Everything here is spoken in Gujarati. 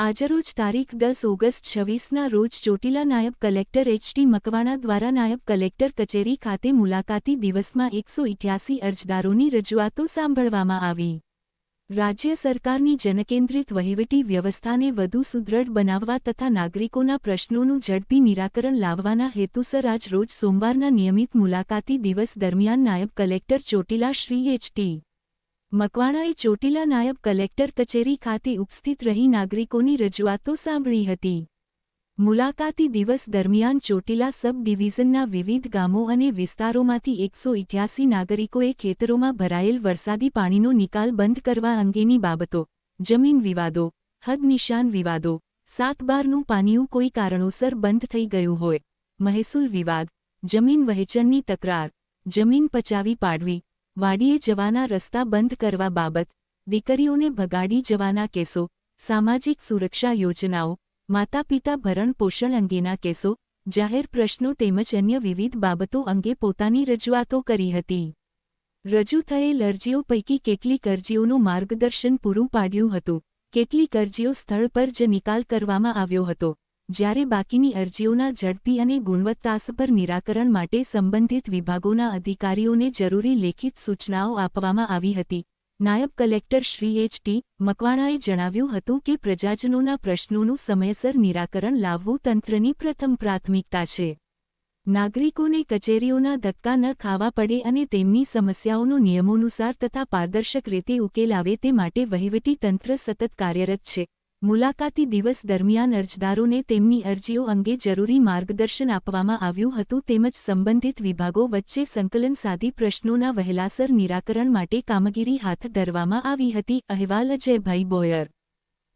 આજરોજ તારીખ 10 ઓગસ્ટ 26ના રોજ ચોટીલા નાયબ કલેક્ટર એચ.ટી. મકવાણા દ્વારા નાયબ કલેક્ટર કચેરી ખાતે મુલાકાતી દિવસમાં 188 અરજદારોની રજૂઆતો સાંભળવામાં આવી. રાજ્ય સરકારની જનકેન્દ્રિત વહીવટી વ્યવસ્થાને વધુ સુદૃઢ બનાવવા તથા નાગરિકોના પ્રશ્નોનું ઝડપી નિરાકરણ લાવવાના હેતુસર આજ રોજ સોમવારના નિયમિત મુલાકાતી દિવસ દરમિયાન નાયબ કલેક્ટર ચોટીલા શ્રી એચ.ટી. મકવાણાએ ચોટીલા નાયબ કલેક્ટર કચેરી ખાતે ઉપસ્થિત રહી નાગરિકોની રજૂઆતો સાંભળી હતી. મુલાકાતી દિવસ દરમિયાન ચોટીલા સબ ડિવિઝનના વિવિધ ગામો અને વિસ્તારોમાંથી 188 નાગરિકોએ ખેતરોમાં ભરાયેલ વરસાદી પાણીનો નિકાલ બંધ કરવા અંગેની બાબતો, જમીન વિવાદો, હદ નિશાન વિવાદો, 7/12નું પાણીયું કોઈ કારણોસર બંધ થઈ ગયું હોય, મહેસૂલ વિવાદ, જમીન વહેંચણની તકરાર, જમીન પચાવી પાડવી, વાડીએ જવાના રસ્તા બંધ કરવા બાબત, દીકરીઓને ભગાડી જવાના કેસો, સામાજિક સુરક્ષા યોજનાઓ, માતાપિતા ભરણ પોષણ અંગેના કેસો, જાહેર પ્રશ્નો તેમજ અન્ય વિવિધ બાબતો અંગે પોતાની રજૂઆતો કરી હતી. રજૂ થયેલ અરજીઓ પૈકી કેટલીક અરજીઓનું માર્ગદર્શન પૂરું પાડ્યું હતું, કેટલીક અરજીઓ સ્થળ પર જ નિકાલ કરવામાં આવ્યો હતો, જ્યારે બાકીની અરજીઓના ઝડપી અને ગુણવત્તાસભર નિરાકરણ માટે સંબંધિત વિભાગોના અધિકારીઓને જરૂરી લેખિત સૂચનાઓ આપવામાં આવી હતી. નાયબ કલેક્ટર શ્રી એચ.ટી. મકવાણાએ જણાવ્યું હતું કે પ્રજાજનોના પ્રશ્નોનું સમયસર નિરાકરણ લાવવું તંત્રની પ્રથમ પ્રાથમિકતા છે. નાગરિકોને કચેરીઓના ધક્કા ન ખાવા પડે અને તેમની સમસ્યાઓનો નિયમોનુસાર તથા પારદર્શક રીતે ઉકેલ આવે તે માટે વહીવટી તંત્ર સતત કાર્યરત છે. મુલાકાતી દિવસ દરમિયાન અરજદારોને તેમની અરજીઓ અંગે જરૂરી માર્ગદર્શન આપવામાં આવ્યું હતું તેમજ સંબંધિત વિભાગો વચ્ચે સંકલન સાધી પ્રશ્નોના વહેલાસર નિરાકરણ માટે કામગીરી હાથ ધરવામાં આવી હતી. અહેવાલ અજયભાઈ બોયર.